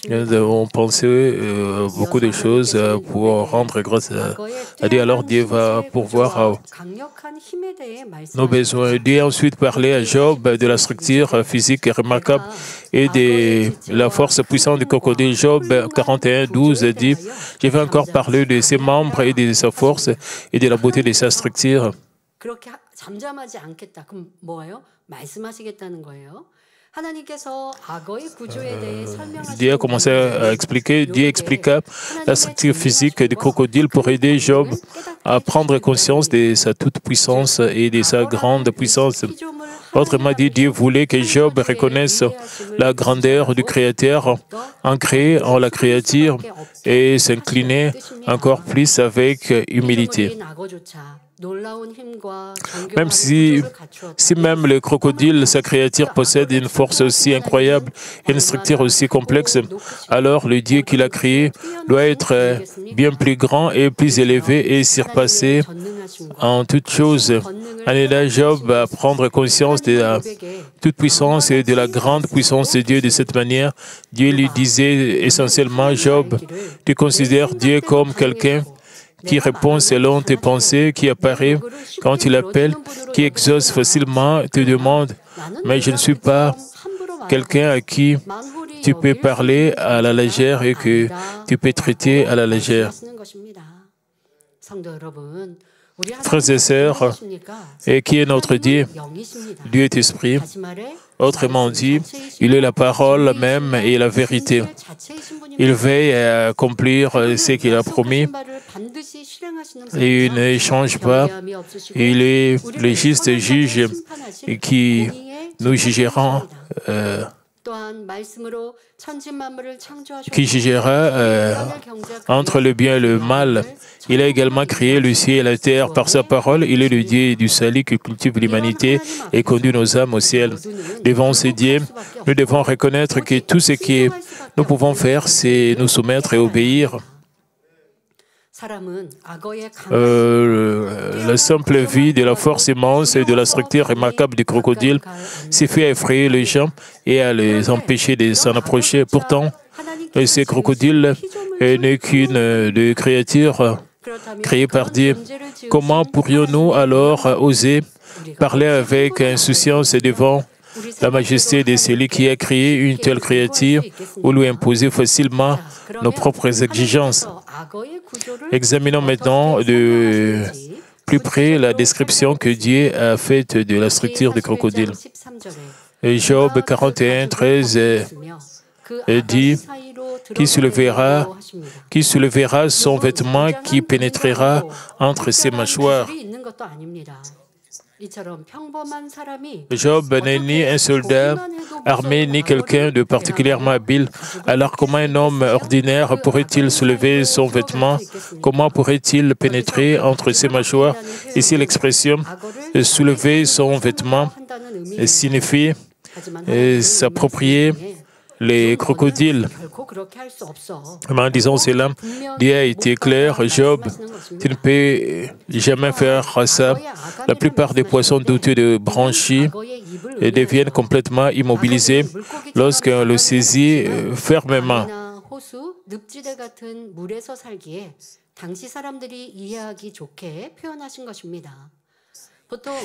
Nous devons penser beaucoup de choses pour rendre grâce à Dieu. Alors Dieu va pourvoir à nos besoins. Dieu a ensuite parlé à Job de la structure physique remarquable et de la force puissante du crocodile. Job 41, 12 dit « Je vais encore parler de ses membres et de sa force et de la beauté de sa structure. » Dieu a commencé à expliquer, Dieu expliqua la structure physique du crocodile pour aider Job à prendre conscience de sa toute-puissance et de sa grande puissance. Autrement dit, Dieu voulait que Job reconnaisse la grandeur du Créateur ancré en la créature et s'incliner encore plus avec humilité. Même si même le crocodile, sa créature, possède une force aussi incroyable et une structure aussi complexe, alors le Dieu qui l'a créé doit être bien plus grand et plus élevé et surpassé en toutes choses. En aidant Job à prendre conscience de la toute-puissance et de la grande puissance de Dieu de cette manière, Dieu lui disait essentiellement, Job, tu considères Dieu comme quelqu'un qui répond selon tes pensées, qui apparaît quand il appelle, qui exauce facilement tes demandes. Mais je ne suis pas quelqu'un à qui tu peux parler à la légère et que tu peux traiter à la légère. Frères et sœurs, et qui est notre Dieu? Dieu est esprit. Autrement dit, il est la parole même et la vérité. Il veille à accomplir ce qu'il a promis et il ne change pas. Il est le juste juge qui nous jugera, entre le bien et le mal. Il a également créé le ciel et la terre par sa parole. Il est le Dieu du salut qui cultive l'humanité et conduit nos âmes au ciel. Devant ce Dieu, nous devons reconnaître que tout ce que nous pouvons faire, c'est nous soumettre et obéir. La simple vie de la force immense et de la structure remarquable du crocodile suffit à effrayer les gens et à les empêcher de s'en approcher. Pourtant, ce crocodile n'est qu'une des créatures créées par Dieu. Comment pourrions-nous alors oser parler avec insouciance devant la majesté de celui qui a créé une telle créature ou lui imposer facilement nos propres exigences? Examinons maintenant de plus près la description que Dieu a faite de la structure du crocodile. Job 41, 13 dit qui soulevera son vêtement qui pénétrera entre ses mâchoires. Job n'est ni un soldat armé ni quelqu'un de particulièrement habile. Alors comment un homme ordinaire pourrait-il soulever son vêtement? Comment pourrait-il pénétrer entre ses mâchoires? Ici l'expression « soulever son vêtement » signifie s'approprier les crocodiles. En disant cela, Dieu a été clair, Job, tu ne peux jamais faire ça. La plupart des poissons dotés de branchies deviennent complètement immobilisés lorsqu'on le saisit fermement.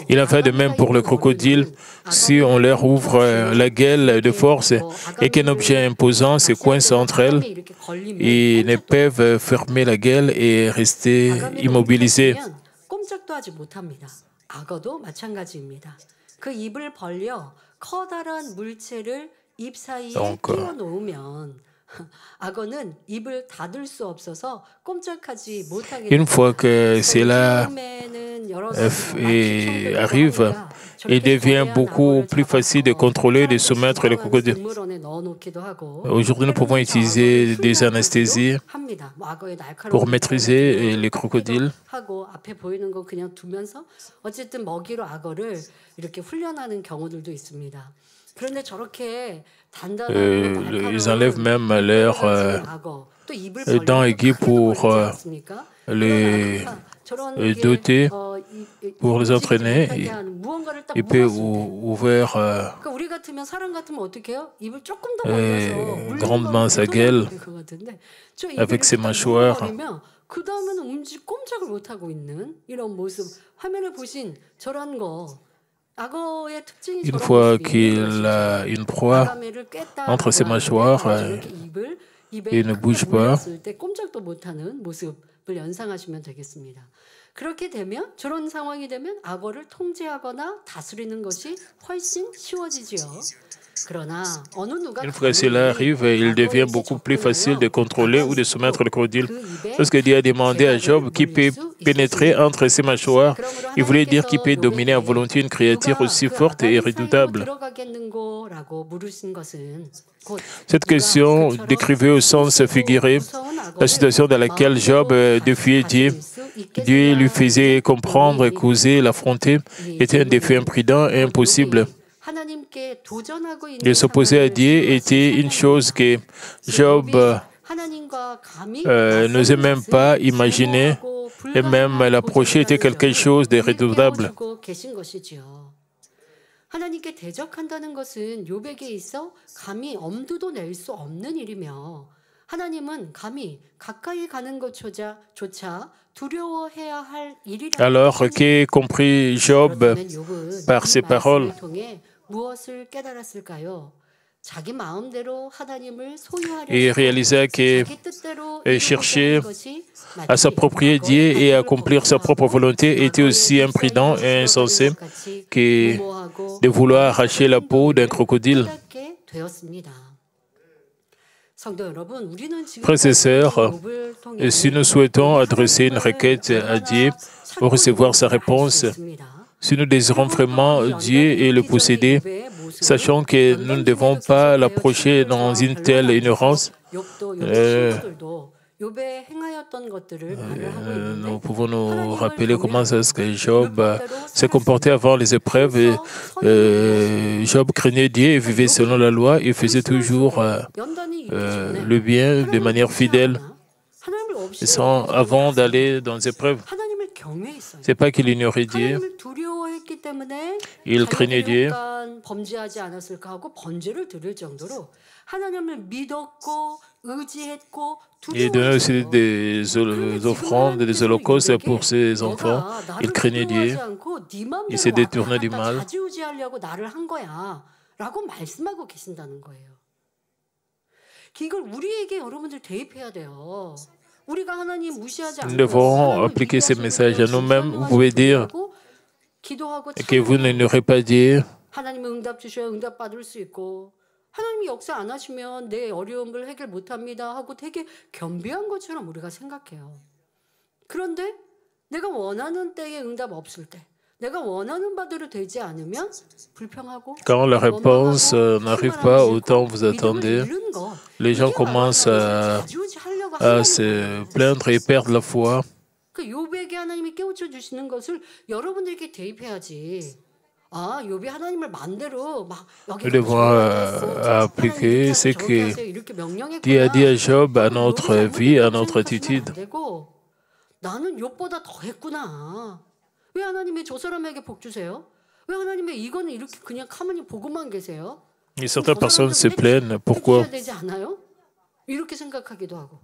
Il en va de même pour le crocodile. Si on leur ouvre la gueule de force et qu'un objet imposant se coince entre elles, ils ne peuvent fermer la gueule et rester immobilisés. Donc, une fois que cela arrive, il devient beaucoup plus facile de contrôler et de soumettre le crocodile. Aujourd'hui, nous pouvons utiliser des anesthésies pour maîtriser les crocodiles. Ils enlèvent même leurs dents aiguës pour les doter, pour les entraîner. Il peut ouvrir grandement sa gueule avec ses mâchoires. Une fois qu'il a une proie entre ses mâchoires, il ne bouge pas. Une fois que cela arrive, il devient beaucoup plus facile de contrôler ou de soumettre le crocodile. Lorsque Dieu a demandé à Job qui peut pénétrer entre ses mâchoires, il voulait dire qu'il peut dominer à volonté une créature aussi forte et redoutable. Cette question décrivait au sens figuré la situation dans laquelle Job défiait Dieu. Dieu lui faisait comprendre qu'oser l'affronter était un défi imprudent et impossible. De s'opposer à Dieu était une chose que Job n'osait même pas imaginer, et même l'approcher était quelque chose de redoutable. 하나님께 대적한다는 것은 욥에게 있어 감히 엄두도 낼 수 없는 일이며 하나님은 감히 가까이 가는 것조차 두려워해야 할 일이라고. Alors que comprit Job par ces paroles, 무엇을 깨달았을까요? 자기 마음대로 하나님을 소유하려 et réalisa que chercher à s'approprier Dieu et à accomplir sa propre volonté était aussi imprudent et insensé que de vouloir arracher la peau d'un crocodile. Frères et sœurs, si nous souhaitons adresser une requête à Dieu pour recevoir sa réponse, si nous désirons vraiment Dieu et le posséder, sachant que nous ne devons pas l'approcher dans une telle ignorance, nous pouvons nous rappeler comment est-ce que Job s'est comporté avant les épreuves. Job craignait Dieu et vivait selon la loi et faisait toujours le bien de manière fidèle. sans, avant d'aller dans les épreuves. 하나님을 경외했어요. Ce n'est pas qu'il ignorait Dieu, 하나님을 두려워했기 때문에 il craignait Dieu. 자기가 범죄하지 않았을까 하고 번제를 드릴 정도로 하나님을 믿었고 의지했고 Il donnait aussi 두려워했어요. des offrandes, des holocaustes pour ses enfants. Il craignait Dieu. Il s'est détourné du mal. 자지우지하려고 나를 한 거야라고 말씀하고 계신다는 거예요. 이걸 우리에게 여러분들 대입해야 돼요. 우리가 하나님 무시하지 Nous 않고 devons appliquer ces messages à nous-mêmes. Vous pouvez dire que vous n'ignorez pas Dieu. 하나님은 응답 주셔야 응답 받을 수 있고 하나님이 역사 안 하시면 내 어려움을 해결 못합니다 하고 되게 겸비한 것처럼 우리가 생각해요. 그런데 내가 원하는 때에 응답 없을 때 내가 원하는 바대로 되지 않으면 불평하고 Quand la réponse n'arrive pas au temps que vous attendez, les gens commencent à se plaindre et perdre la foi. 그 욥에게 하나님이 깨우쳐 주시는 것을 여러분들에게 대입해야지. 아, 욥이 하나님을 마음대로 막 Nous devons appliquer ce que Dieu a dit à Job, à notre vie, à notre attitude. 나는 욥보다 더 했구나. 왜 하나님이 저 사람에게 복 주세요? 왜 하나님이 이거는 이렇게 그냥 가만히 보고만 계세요? Et certaines personnes se plaignent. Pourquoi? 되지 않아요? 이렇게 생각하기도 하고.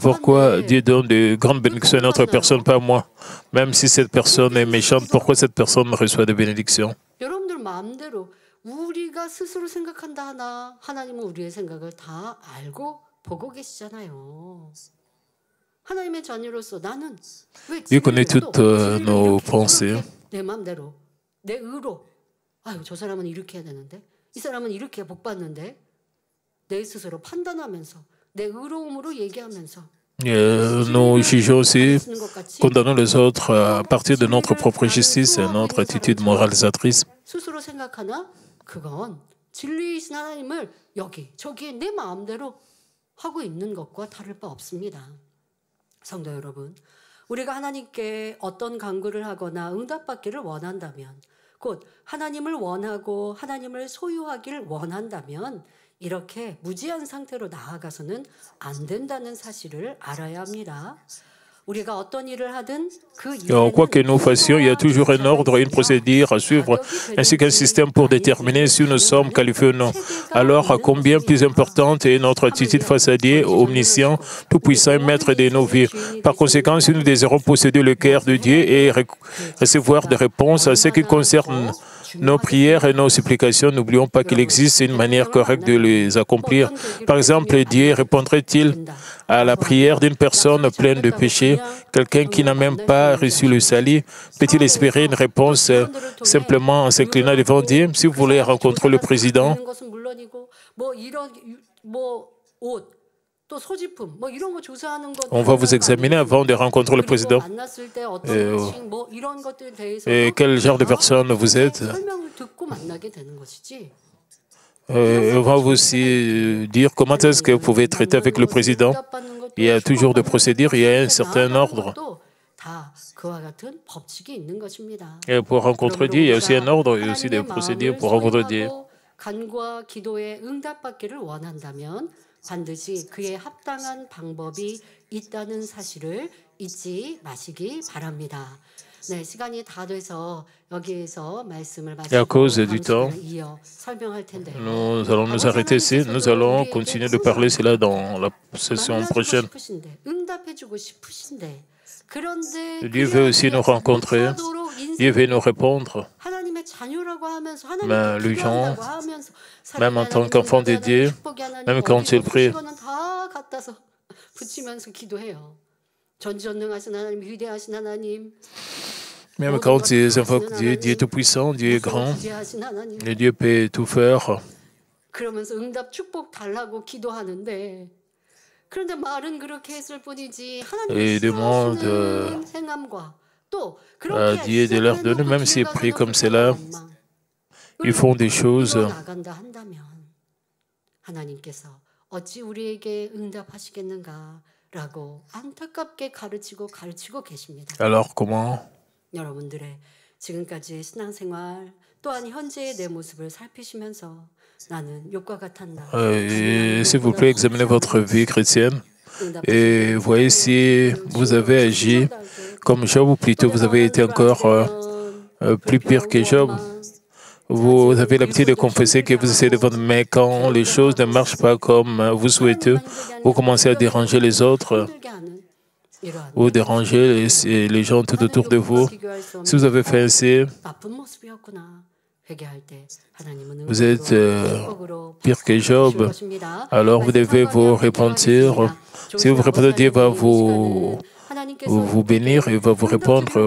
Pourquoi Dieu donne de grandes bénédictions à une autre personne, pas moi? Même si cette personne est méchante, pourquoi cette personne reçoit des bénédictions? 여러분들 마음대로 우리가 스스로 생각한다 하나 하나님은 우리의 생각을 다 알고 보고 계시잖아요. 하나님의 자녀로서 나는 왜 Dieu connaît toutes nos pensées. 내 마음대로 내 의로 아유 저 사람은 이렇게 해야 되는데 이 사람은 이렇게 복 받는데 내 스스로 판단하면서 내 의로움으로 얘기하면서 Nous jugeons aussi, condamnons les autres à partir de notre propre justice et notre attitude moralisatrice. 스스로 생각하나 그건 진리이신 하나님을 여기 저기 내 마음대로 하고 있는 것과 다를 바 없습니다. 성도 여러분, 우리가 하나님께 어떤 간구를 하거나 응답받기를 원한다면, 곧 하나님을 원하고 하나님을 소유하기를 원한다면 이렇게 무지한 상태로 나아가서는 안 된다는 사실을 알아야 합니다. 우리가 어떤 일을 하든 그 일에는 Quoi que nous fassions, il y a toujours un ordre et une procédure à suivre, ainsi qu'un système pour déterminer si nous sommes qualifiés ou non. Alors, à combien plus importante est notre attitude face à Dieu, omniscient, tout-puissant et maître de nos vies. Par conséquent, si nous désirons posséder le cœur de Dieu et recevoir des réponses à ce qui concerne nos prières et nos supplications, n'oublions pas qu'il existe une manière correcte de les accomplir. Par exemple, Dieu répondrait-il à la prière d'une personne pleine de péchés, quelqu'un qui n'a même pas reçu le salut? Peut-il espérer une réponse simplement en s'inclinant devant Dieu? Si vous voulez rencontrer le président, on va vous examiner avant de rencontrer le président. Et quel genre de personne vous êtes? On va vous aussi dire comment est-ce que vous pouvez traiter avec le président. Il y a toujours des procédures, il y a un certain ordre. Et pour rencontrer Dieu, il y a aussi un ordre et aussi des procédures pour rencontrer Dieu. 간구와 기도에 응답받기를 원한다면 반드시 그에 합당한 방법이 있다는 사실을 잊지 마시기 바랍니다. 네, 시간이 다 돼서 여기에서 말씀을 마치고 이어 설명할 텐데요. Nous allons nous arrêter ici. Nous allons continuer de parler cela dans la session prochaine. 응답해주고 싶으신데 Dieu veut aussi nous rencontrer. Dieu veut nous répondre. Mais les gens, même en tant qu'enfants de Dieu, même quand ils prient, même quand ils invoquent Dieu, Dieu est tout-puissant, Dieu est grand, et Dieu peut tout faire. 그러면서 응답 축복 달라고 기도하는데 그런데 말은 그렇게 했을 뿐이지 하나님이 싫어하시는 행함과 또 그렇게 Dieu de leur donner, même s'ils prient comme cela, ils font des choses. 나간다 한다면 하나님께서 어찌 우리에게 응답하시겠는가라고 안타깝게 가르치고 계십니다. Alors comment? 여러분들의 지금까지의 신앙생활 또한 현재의 내 모습을 살피시면서 나는 욥과 같았나. S'il vous plaît, examinez votre vie chrétienne et voyez si vous avez agi comme Job ou plutôt vous avez été encore plus pire que Job. Vous avez l'habitude de confesser que vous essayez de vendre, mais quand les choses ne marchent pas comme vous souhaitez, vous commencez à déranger les autres, vous dérangez les gens tout autour de vous. Si vous avez fait ainsi, vous êtes pire que Job, alors vous devez vous repentir. Si vous vous repentez, Dieu va vous bénir et va vous répondre.